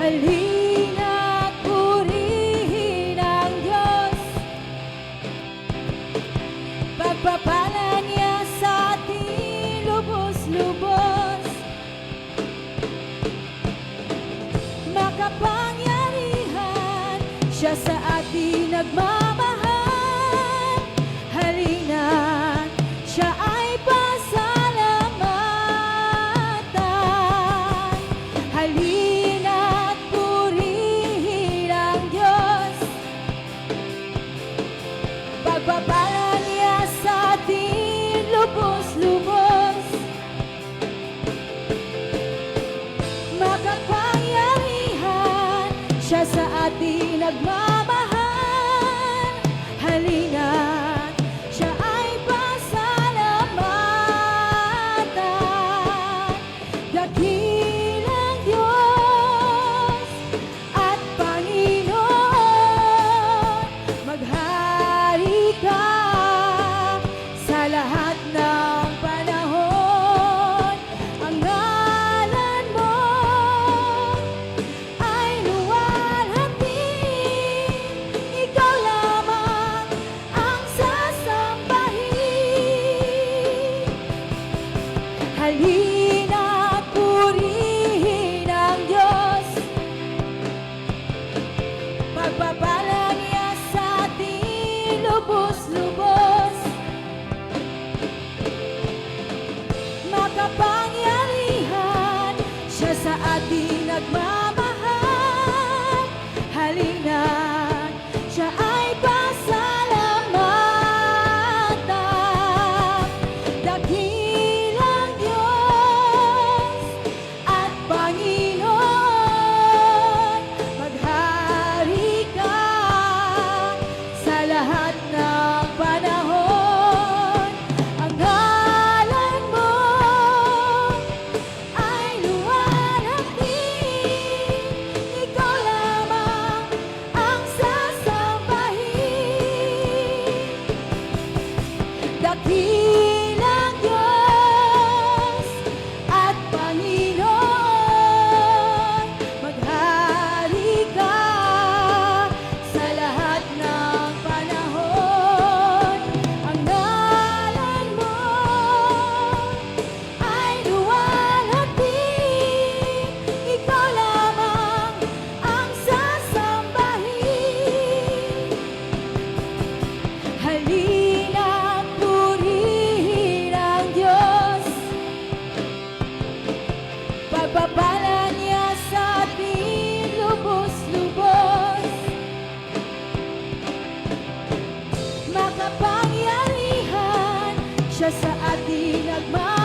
Halina't purihin ang Diyos. Pagpapala niya sa atin lubos-lubos. Makapangyarihan siya sa atin nagmamahal. Halina't siya ay pasalamatan. Halina't purihin ang Diyos. Pagpapala niya sa atin lubos-lubos. Makapangyarihan siya sa atin nagmamahal. Halina't siya ay pasalamatan. Dakilang Diyos at Panginoon, maghari ka sa lahat ng panahon. Ang ngalan mo ay luwalhati. Ikaw lamang ang sasambahin. Halina't purihin ang Diyos. Pagpapala niya sa atin lubos-lubos. Makapangyarihan siya sa atin nagmamahal. Halina't siya ay pasalamatan. Dakilang Diyos at Panginoon, maghari ka sa lahat ng panahon. Ang ngalan mo ay luwalhati. Ikaw lamang ang sasambahin. Dakilang Diyos at Panginoon, maghari ka sa lahat ng panahon. Ang ngalan mo ay luwalhati. Ikaw lamang ang sasambahin. Halina't purihin ang Diyos. Pagpapala niya sa atin lubos-lubos. Makapangyarihan siya sa atin nagmamahal.